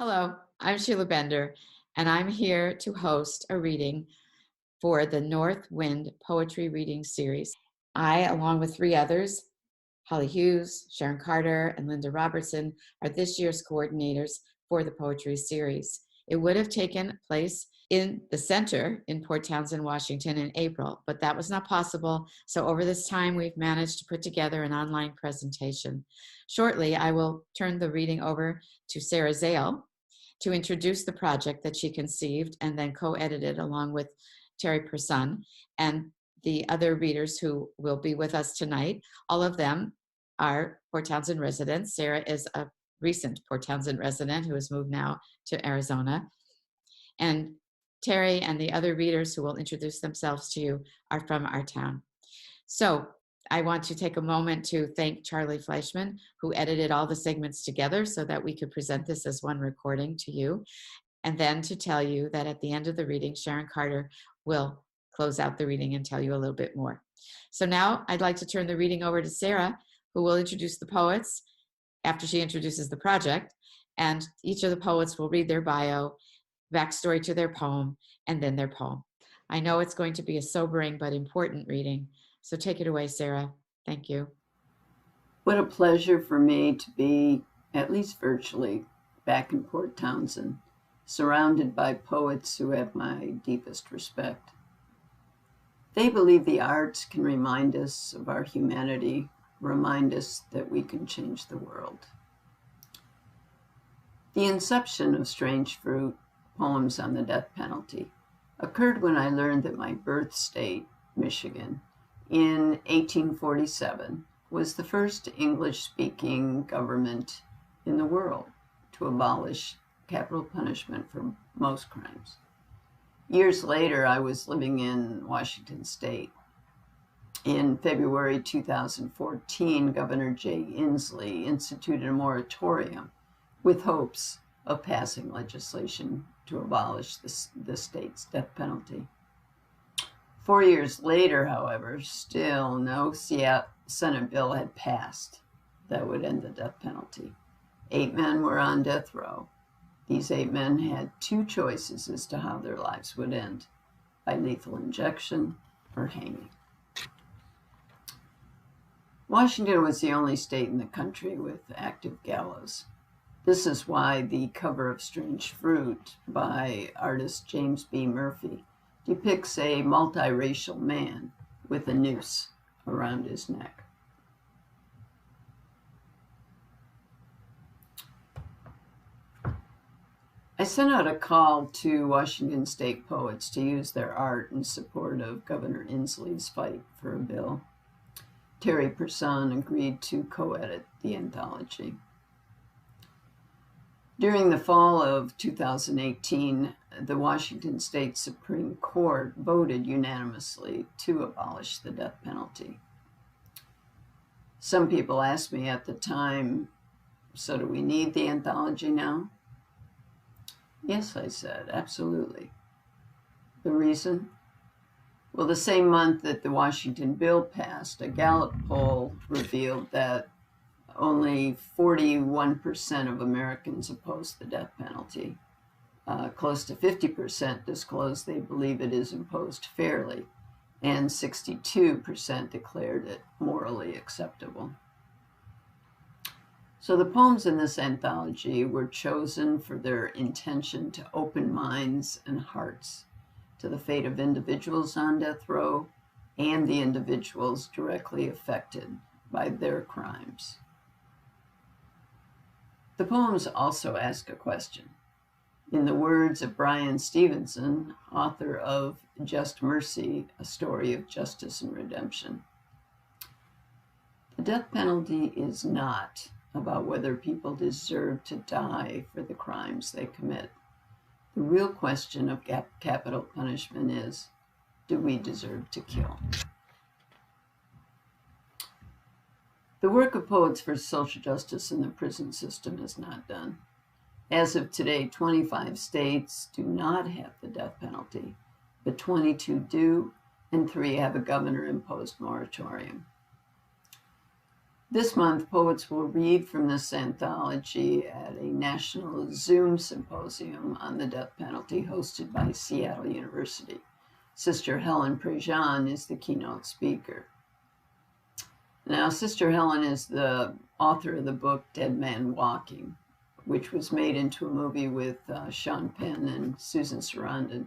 Hello, I'm Sheila Bender, and I'm here to host a reading for the North Wind Poetry Reading Series. I, along with three others, Holly Hughes, Sharon Carter, and Linda Robertson, are this year's coordinators for the poetry series. It would have taken place in the center in Port Townsend, Washington in April, but that was not possible. So over this time, we've managed to put together an online presentation. Shortly, I will turn the reading over to Sarah Zale to introduce the project that she conceived and then co-edited along with Terry Prejean and the other readers who will be with us tonight. All of them are Port Townsend residents. Sarah is a recent Port Townsend resident who has moved now to Arizona. And Terry and the other readers who will introduce themselves to you are from our town. So I want to take a moment to thank Charlie Fleischman, who edited all the segments together so that we could present this as one recording to you. And then to tell you that at the end of the reading, Sharon Carter will close out the reading and tell you a little bit more. So now I'd like to turn the reading over to Sarah, who will introduce the poets after she introduces the project. And each of the poets will read their bio, backstory to their poem, and then their poem. I know it's going to be a sobering but important reading. So take it away, Sarah. Thank you. What a pleasure for me to be, at least virtually, back in Port Townsend, surrounded by poets who have my deepest respect. They believe the arts can remind us of our humanity, remind us that we can change the world. The inception of Strange Fruit, Poems on the Death Penalty, occurred when I learned that my birth state, Michigan, in 1847, was the first English-speaking government in the world to abolish capital punishment for most crimes. Years later, I was living in Washington State. In February 2014, Governor Jay Inslee instituted a moratorium with hopes of passing legislation to abolish the state's death penalty. 4 years later, however, still no Senate bill had passed that would end the death penalty. 8 men were on death row. These 8 men had 2 choices as to how their lives would end: by lethal injection or hanging. Washington was the only state in the country with active gallows. This is why the cover of Strange Fruit by artist James B. Murphy depicts a multiracial man with a noose around his neck. I sent out a call to Washington State poets to use their art in support of Governor Inslee's fight for a bill. Terry Prejean agreed to co-edit the anthology. During the fall of 2018, the Washington State Supreme Court voted unanimously to abolish the death penalty. Some people asked me at the time, so do we need the anthology now? Yes, I said, absolutely. The reason? Well, the same month that the Washington bill passed, a Gallup poll revealed that only 41% of Americans oppose the death penalty. Close to 50% disclosed they believe it is imposed fairly, and 62% declared it morally acceptable. So the poems in this anthology were chosen for their intention to open minds and hearts to the fate of individuals on death row and the individuals directly affected by their crimes. The poems also ask a question. In the words of Brian Stevenson, author of Just Mercy, A Story of Justice and Redemption, the death penalty is not about whether people deserve to die for the crimes they commit. The real question of capital punishment is, do we deserve to kill? The work of Poets for Social Justice in the prison system is not done. As of today, 25 states do not have the death penalty, but 22 do, and 3 have a governor-imposed moratorium. This month, poets will read from this anthology at a national Zoom symposium on the death penalty hosted by Seattle University. Sister Helen Prejean is the keynote speaker. Now, Sister Helen is the author of the book Dead Man Walking, which was made into a movie with Sean Penn and Susan Sarandon.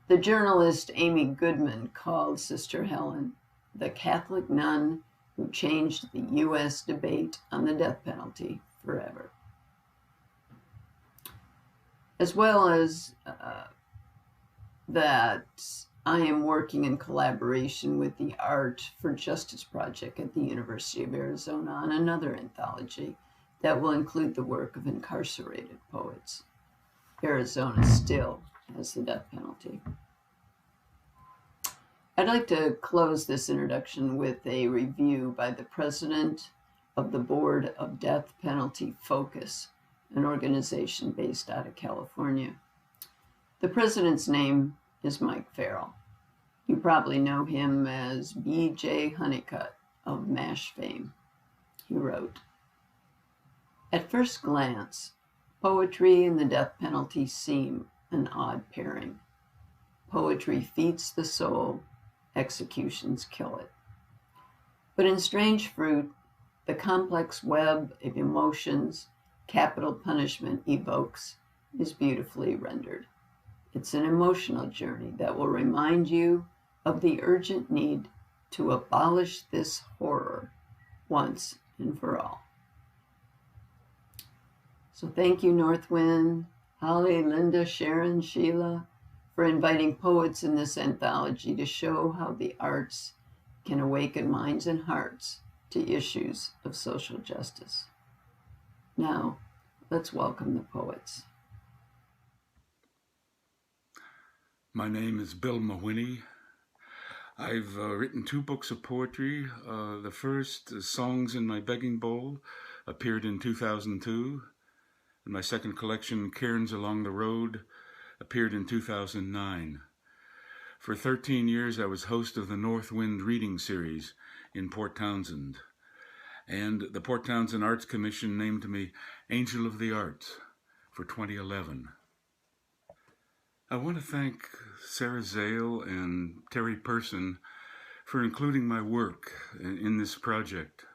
The journalist Amy Goodman called Sister Helen the Catholic nun who changed the U.S. debate on the death penalty forever. As well as that, I am working in collaboration with the Art for Justice Project at the University of Arizona on another anthology that will include the work of incarcerated poets. Arizona still has the death penalty. I'd like to close this introduction with a review by the president of the Board of Death Penalty Focus, an organization based out of California. The president's name is Mike Farrell. You probably know him as B.J. Honeycutt of MASH fame. He wrote, "At first glance, poetry and the death penalty seem an odd pairing. Poetry feeds the soul, executions kill it. But in Strange Fruit, the complex web of emotions capital punishment evokes is beautifully rendered. It's an emotional journey that will remind you of the urgent need to abolish this horror once and for all." So thank you, Northwind, Holly, Linda, Sharon, Sheila, for inviting poets in this anthology to show how the arts can awaken minds and hearts to issues of social justice. Now, let's welcome the poets. My name is Bill Mcwinney. I've written 2 books of poetry. The first, Songs in My Begging Bowl, appeared in 2002. And my second collection, Cairns Along the Road, appeared in 2009. For 13 years, I was host of the North Wind Reading Series in Port Townsend. And the Port Townsend Arts Commission named me Angel of the Arts for 2011. I want to thank Sarah Zale and Terry Person for including my work in this project.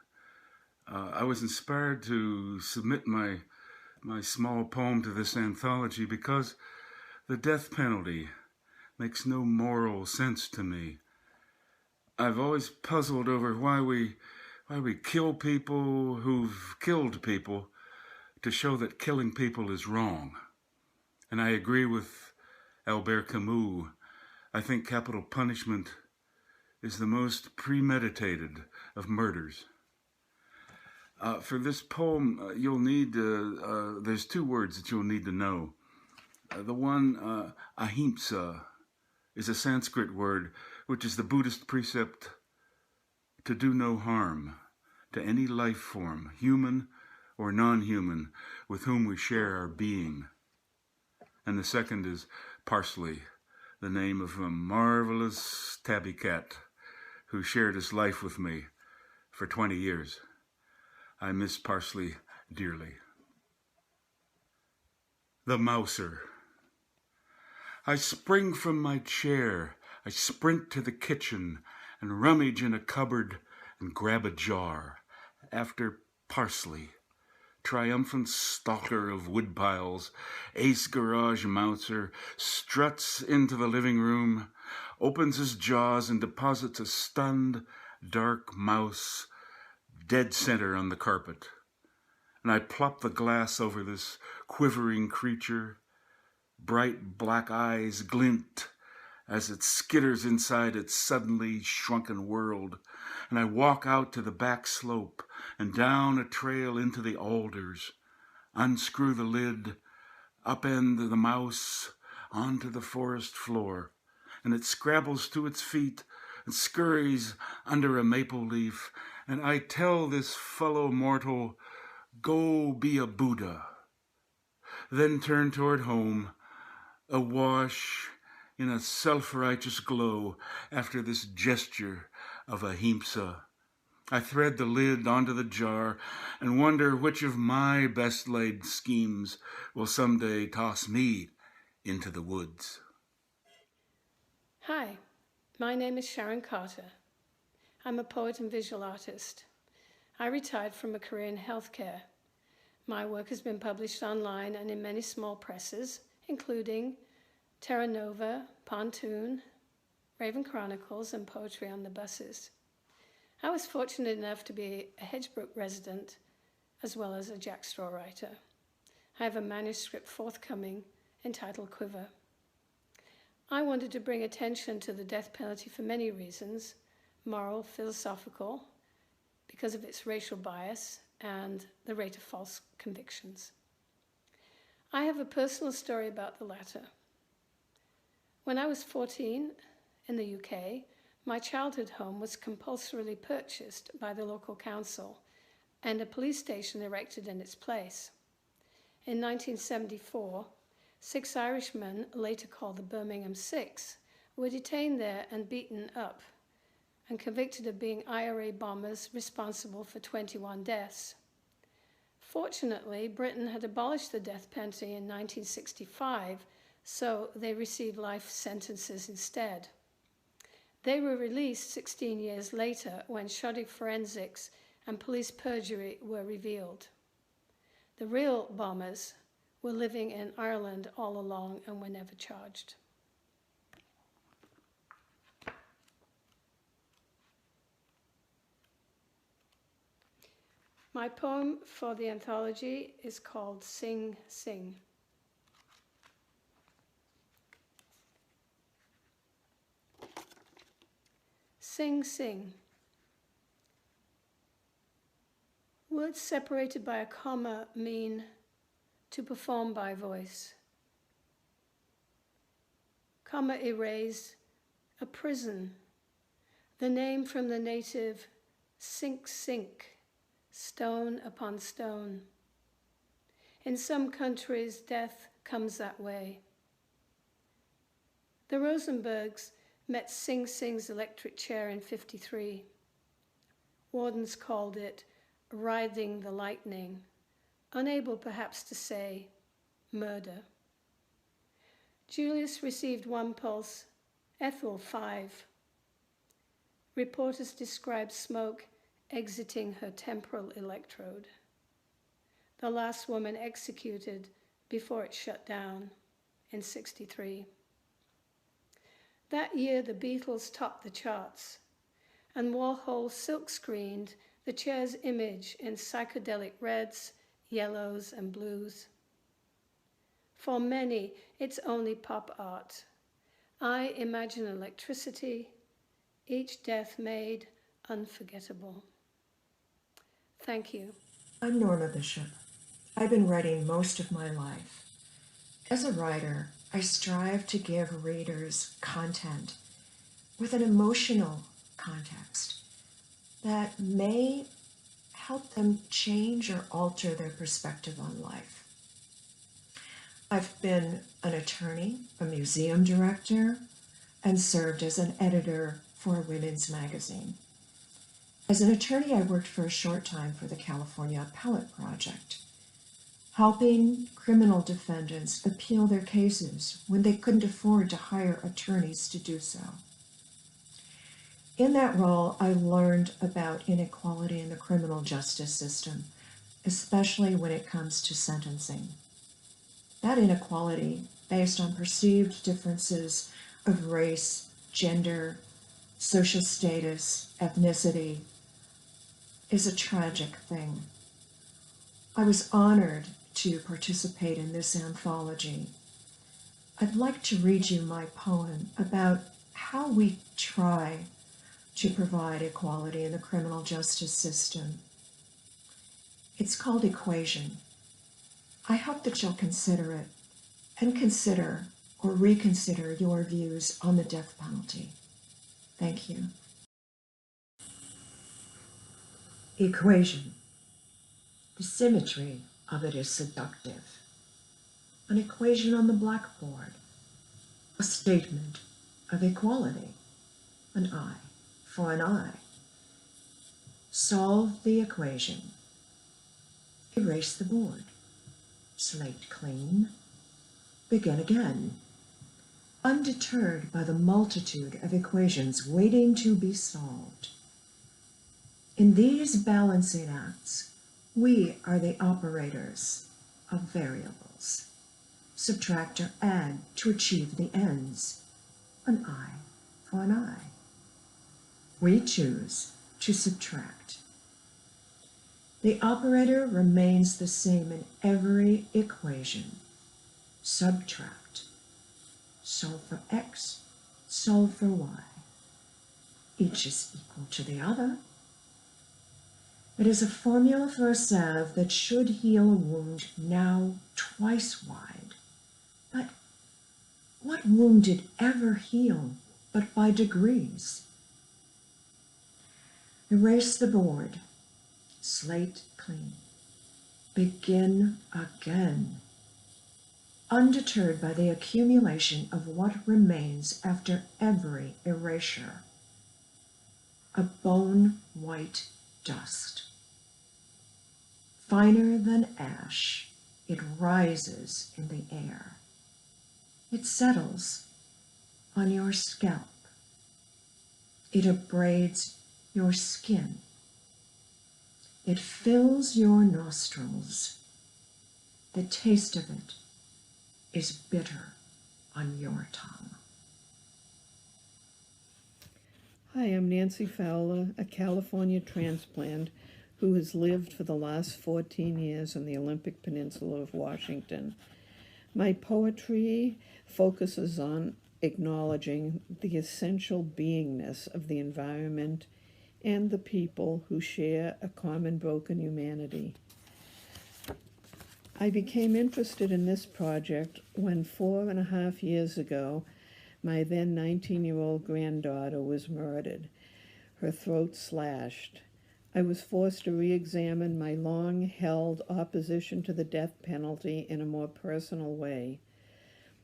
I was inspired to submit my small poem to this anthology because the death penalty makes no moral sense to me. I've always puzzled over why we kill people who've killed people to show that killing people is wrong. And I agree with Albert Camus. I think capital punishment is the most premeditated of murders. For this poem, you'll need, there's 2 words that you'll need to know. The one, ahimsa, is a Sanskrit word, which is the Buddhist precept to do no harm to any life form, human or non-human, with whom we share our being. And the second is parsley, the name of a marvelous tabby cat who shared his life with me for 20 years. I miss parsley dearly. The Mouser. I spring from my chair, I sprint to the kitchen and rummage in a cupboard and grab a jar. After parsley, triumphant stalker of woodpiles, ace garage mouser, struts into the living room, opens his jaws and deposits a stunned, dark mouse dead center on the carpet. And I plop the glass over this quivering creature. Bright black eyes glint as it skitters inside its suddenly shrunken world. And I walk out to the back slope and down a trail into the alders, unscrew the lid, upend the mouse onto the forest floor, and it scrabbles to its feet and scurries under a maple leaf, and I tell this fellow mortal, go be a Buddha, then turn toward home, awash in a self-righteous glow after this gesture of ahimsa I thread the lid onto the jar and wonder which of my best laid schemes will someday toss me into the woods. Hi, my name is Sharon Carter. I'm a poet and visual artist. I retired from a career in healthcare. My work has been published online and in many small presses, including Terra Nova, Pontoon, Raven Chronicles, and Poetry on the Buses. I was fortunate enough to be a Hedgebrook resident as well as a Jack Straw writer. I have a manuscript forthcoming entitled Quiver. I wanted to bring attention to the death penalty for many reasons: moral, philosophical, because of its racial bias, and the rate of false convictions. I have a personal story about the latter. When I was 14 in the UK, my childhood home was compulsorily purchased by the local council and a police station erected in its place. In 1974, 6 Irishmen, later called the Birmingham Six, were detained there and beaten up and convicted of being IRA bombers responsible for 21 deaths. Fortunately, Britain had abolished the death penalty in 1965, so they received life sentences instead. They were released 16 years later when shoddy forensics and police perjury were revealed. The real bombers were living in Ireland all along and were never charged. My poem for the anthology is called Sing Sing. Sing Sing. Words separated by a comma mean to perform by voice. Comma erased, a prison, the name from the native sink sink, stone upon stone. In some countries, death comes that way. The Rosenbergs met Sing Sing's electric chair in '53. Wardens called it riding the lightning, unable perhaps to say murder. Julius received 1 pulse, Ethel 5. Reporters described smoke exiting her temporal electrode. The last woman executed before it shut down in '63. That year, the Beatles topped the charts, and Warhol silk-screened the chair's image in psychedelic reds, yellows, and blues. For many, it's only pop art. I imagine electricity, each death made unforgettable. Thank you. I'm Norma Bishop. I've been writing most of my life. As a writer, I strive to give readers content with an emotional context that may help them change or alter their perspective on life. I've been an attorney, a museum director, and served as an editor for a women's magazine. As an attorney, I worked for a short time for the California Appellate Project, helping criminal defendants appeal their cases when they couldn't afford to hire attorneys to do so. In that role, I learned about inequality in the criminal justice system, especially when it comes to sentencing. That inequality, based on perceived differences of race, gender, social status, ethnicity, is a tragic thing. I was honored to participate in this anthology. I'd like to read you my poem about how we try to provide equality in the criminal justice system. It's called Equation. I hope that you'll consider it and consider or reconsider your views on the death penalty. Thank you. Equation. The symmetry of it is seductive. An equation on the blackboard. A statement of equality. An eye for an eye. Solve the equation. Erase the board. Slate clean. Begin again. Undeterred by the multitude of equations waiting to be solved. In these balancing acts, we are the operators of variables. Subtract or add to achieve the ends. An eye for an eye. We choose to subtract. The operator remains the same in every equation. Subtract. Solve for x, solve for y. Each is equal to the other. It is a formula for a salve that should heal a wound now twice wide. But what wound did ever heal but by degrees? Erase the board. Slate clean. Begin again. Undeterred by the accumulation of what remains after every erasure. A bone-white dust. Finer than ash, it rises in the air. It settles on your scalp. It abrades your skin. It fills your nostrils. The taste of it is bitter on your tongue. Hi, I'm Nancy Fowler, a California transplant who has lived for the last 14 years on the Olympic Peninsula of Washington. My poetry focuses on acknowledging the essential beingness of the environment and the people who share a common broken humanity. I became interested in this project when 4.5 years ago, my then 19-year-old granddaughter was murdered, her throat slashed. I was forced to re-examine my long-held opposition to the death penalty in a more personal way.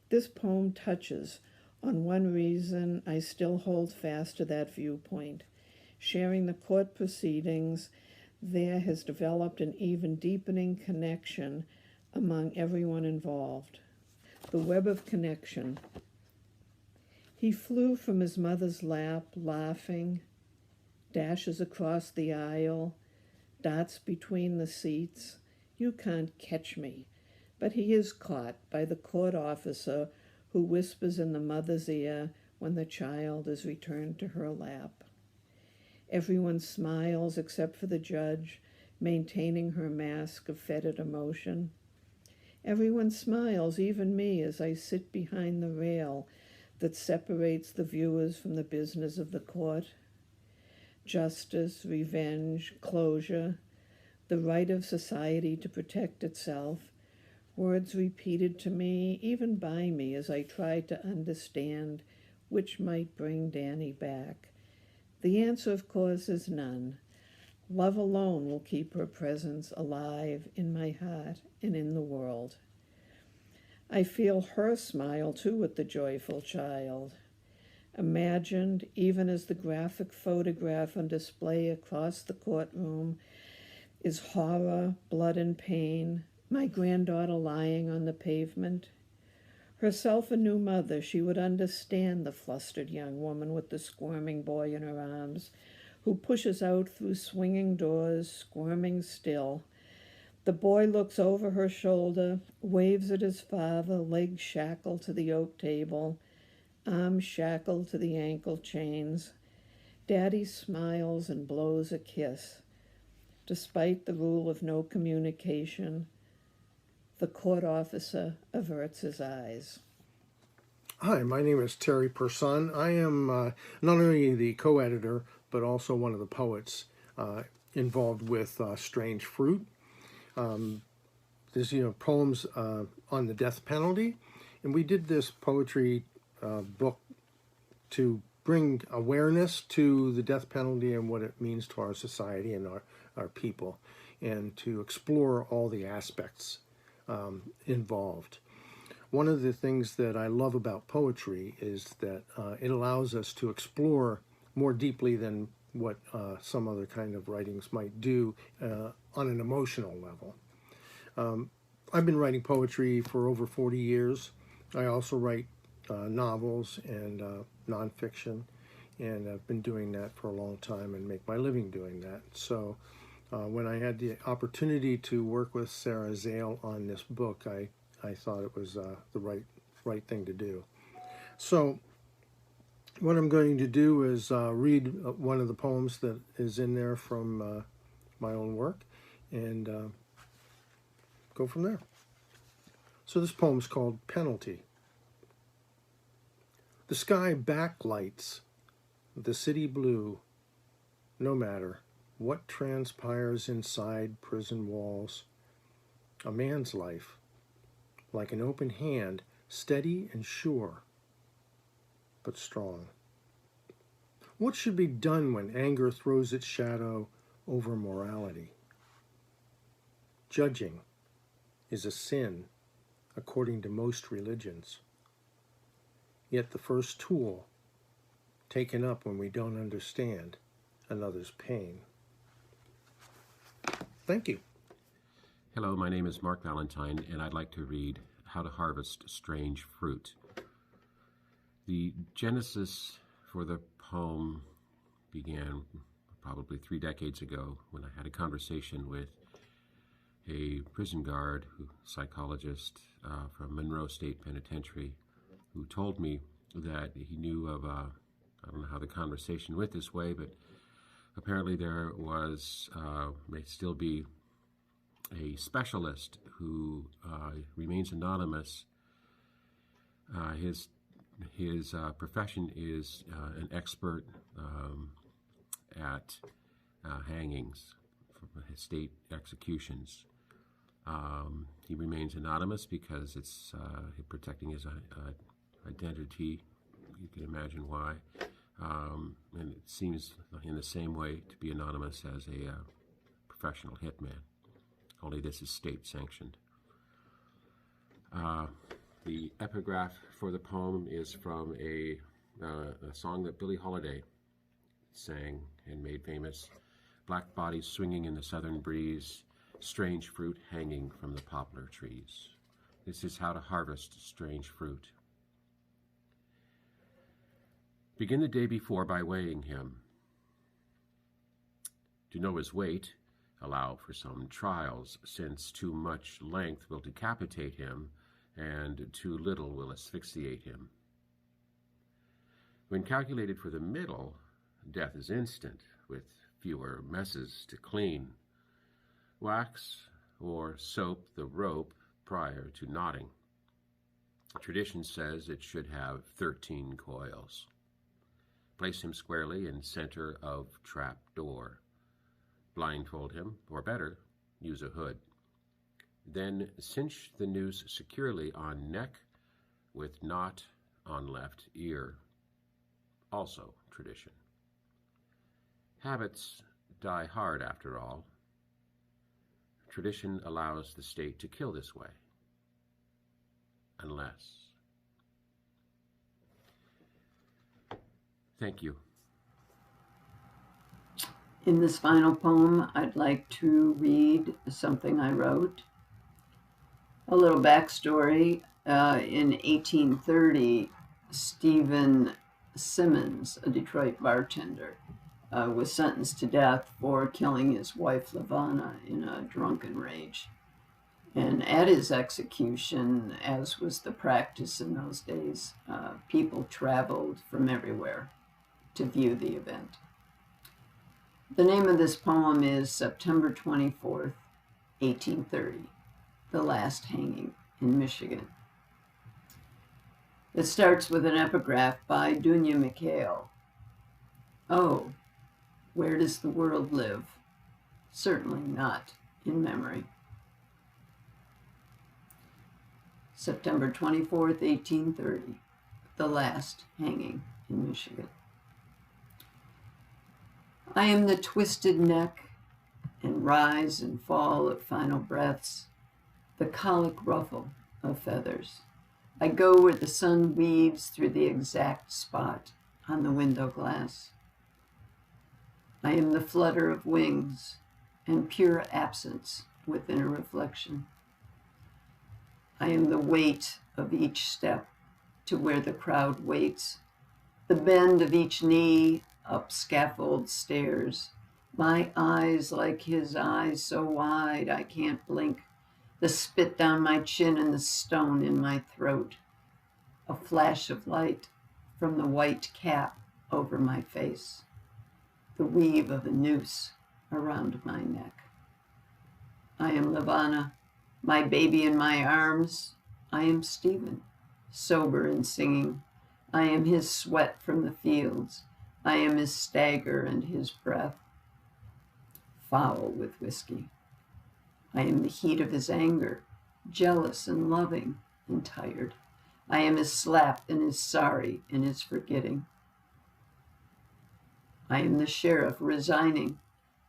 This poem touches on one reason I still hold fast to that viewpoint. Sharing the court proceedings there has developed an even deepening connection among everyone involved. The web of connection. He flew from his mother's lap, laughing, dashes across the aisle, darts between the seats. You can't catch me. But he is caught by the court officer who whispers in the mother's ear when the child is returned to her lap. Everyone smiles except for the judge, maintaining her mask of fetid emotion. Everyone smiles, even me, as I sit behind the rail that separates the viewers from the business of the court. Justice, revenge, closure, the right of society to protect itself, words repeated to me, even by me, as I tried to understand which might bring Danny back. The answer, of course, is none. Love alone will keep her presence alive in my heart and in the world. I feel her smile, too, at the joyful child. Imagined, even as the graphic photograph on display across the courtroom is horror, blood, and pain, my granddaughter lying on the pavement. Herself a new mother, she would understand the flustered young woman with the squirming boy in her arms, who pushes out through swinging doors, squirming still. The boy looks over her shoulder, waves at his father, legs shackled to the oak table, arms shackled to the ankle chains. Daddy smiles and blows a kiss. Despite the rule of no communication, the court officer averts his eyes. Hi, my name is Terry Person. I am not only the co-editor, but also one of the poets involved with Strange Fruit. There's poems on the death penalty, and we did this poetry book to bring awareness to the death penalty and what it means to our society and our people, and to explore all the aspects involved. One of the things that I love about poetry is that it allows us to explore more deeply than what some other kind of writings might do on an emotional level. I've been writing poetry for over 40 years. I also write novels and nonfiction, and I've been doing that for a long time and make my living doing that. So when I had the opportunity to work with Sarah Zale on this book, I thought it was the right thing to do. So what I'm going to do is read one of the poems that is in there from my own work and go from there. So this poem is called Penalty. The sky backlights the city blue, no matter what transpires inside prison walls. A man's life, like an open hand, steady and sure, but strong. What should be done when anger throws its shadow over morality? Judging is a sin according to most religions. Yet the first tool taken up when we don't understand another's pain. Thank you. Hello, my name is Mark Valentine, and I'd like to read How to Harvest Strange Fruit. The genesis for the poem began probably 3 decades ago when I had a conversation with a prison guard, psychologist from Monroe State Penitentiary, who told me that he knew of, I don't know how the conversation went this way, but apparently there was, may still be, a specialist who remains anonymous. His profession is an expert at hangings, state executions. He remains anonymous because it's protecting his identity. You can imagine why. And it seems in the same way to be anonymous as a professional hitman. Only this is state sanctioned. The epigraph for the poem is from a song that Billie Holiday sang and made famous. Black bodies swinging in the southern breeze, strange fruit hanging from the poplar trees. This is how to harvest strange fruit. Begin the day before by weighing him. To know his weight, allow for some trials, since too much length will decapitate him, and too little will asphyxiate him. When calculated for the middle, death is instant, with fewer messes to clean. Wax or soap the rope prior to knotting. Tradition says it should have 13 coils. Place him squarely in center of trap door. Blindfold him, or better, use a hood. Then cinch the noose securely on neck with knot on left ear. Also tradition. Habits die hard after all. Tradition allows the state to kill this way. Unless. Thank you. In this final poem, I'd like to read something I wrote. A little backstory. In 1830, Stephen Simmons, a Detroit bartender, was sentenced to death for killing his wife Lavanna in a drunken rage. And at his execution, as was the practice in those days, people traveled from everywhere to view the event. The name of this poem is September 24th, 1830, The Last Hanging in Michigan. It starts with an epigraph by Dunya Mikhail. Oh, where does the world live? Certainly not in memory. September 24th, 1830, The Last Hanging in Michigan. I am the twisted neck and rise and fall of final breaths, the colic ruffle of feathers. I go where the sun weaves through the exact spot on the window glass. I am the flutter of wings and pure absence within a reflection. I am the weight of each step to where the crowd waits, the bend of each knee up scaffold stairs, my eyes like his eyes so wide I can't blink, the spit down my chin and the stone in my throat, a flash of light from the white cap over my face, the weave of a noose around my neck. I am Lavana, my baby in my arms. I am Stephen, sober and singing. I am his sweat from the fields. I am his stagger and his breath, foul with whiskey. I am the heat of his anger, jealous and loving and tired. I am his slap and his sorry and his forgetting. I am the sheriff resigning.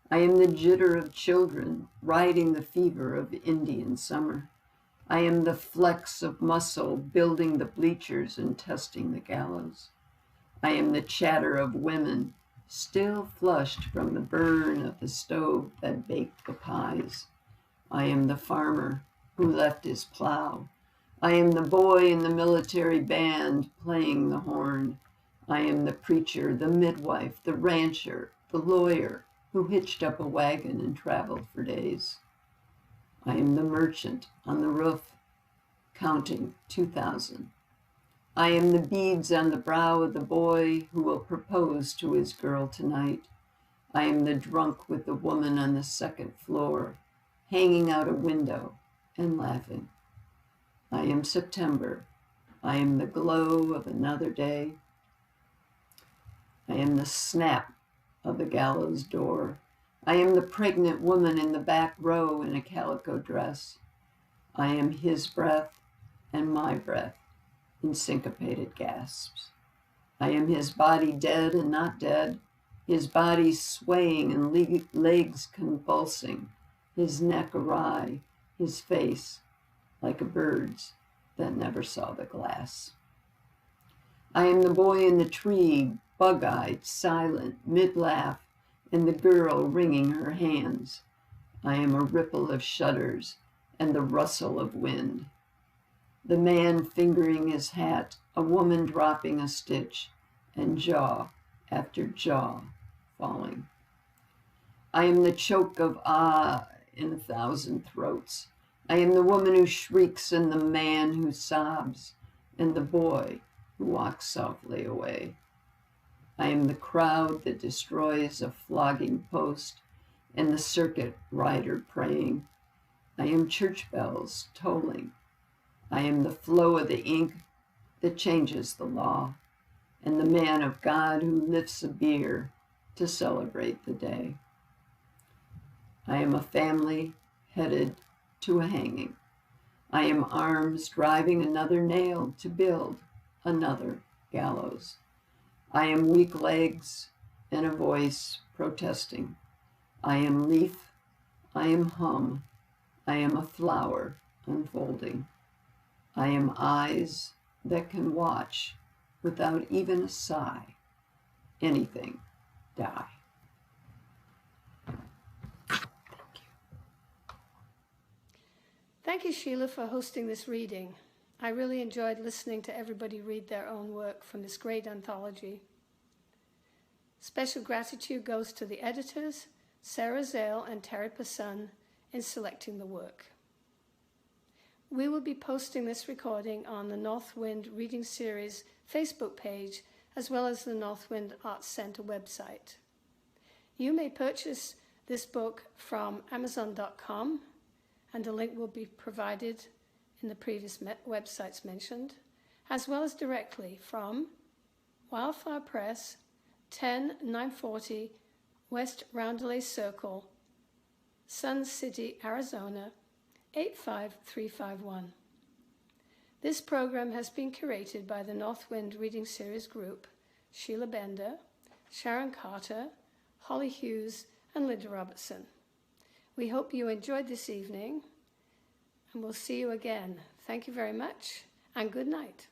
I am the jitter of children riding the fever of Indian summer. I am the flex of muscle building the bleachers and testing the gallows. I am the chatter of women still flushed from the burn of the stove that baked the pies. I am the farmer who left his plow. I am the boy in the military band playing the horn. I am the preacher, the midwife, the rancher, the lawyer who hitched up a wagon and traveled for days. I am the merchant on the roof, counting 2,000. I am the beads on the brow of the boy who will propose to his girl tonight. I am the drunk with the woman on the second floor, hanging out a window and laughing. I am September. I am the glow of another day. I am the snap of the gallows door. I am the pregnant woman in the back row in a calico dress. I am his breath and my breath in syncopated gasps. I am his body dead and not dead, his body swaying and legs convulsing, his neck awry, his face like a bird's that never saw the glass. I am the boy in the tree, bug-eyed, silent, mid-laugh, and the girl wringing her hands. I am a ripple of shudders and the rustle of wind. The man fingering his hat, a woman dropping a stitch, and jaw after jaw falling. I am the choke of ah in 1,000 throats. I am the woman who shrieks and the man who sobs and the boy who walks softly away. I am the crowd that destroys a flogging post and the circuit rider praying. I am church bells tolling. I am the flow of the ink that changes the law and the man of God who lifts a beer to celebrate the day. I am a family headed to a hanging. I am arms driving another nail to build another gallows. I am weak legs and a voice protesting. I am leaf, I am hum, I am a flower unfolding. I am eyes that can watch without even a sigh anything die. Thank you, Sheila, for hosting this reading. I really enjoyed listening to everybody read their own work from this great anthology. Special gratitude goes to the editors, Sarah Zale and Terry Passon, in selecting the work. We will be posting this recording on the Northwind Reading Series Facebook page, as well as the Northwind Arts Center website. You may purchase this book from Amazon.com, and a link will be provided in the previous websites mentioned, as well as directly from Wildfire Press, 10940 West Roundelay Circle, Sun City, Arizona, 85351. This program has been curated by the Northwind Reading Series group, Sheila Bender, Sharon Carter, Holly Hughes, and Linda Robertson. We hope you enjoyed this evening, and we'll see you again. Thank you very much, and good night.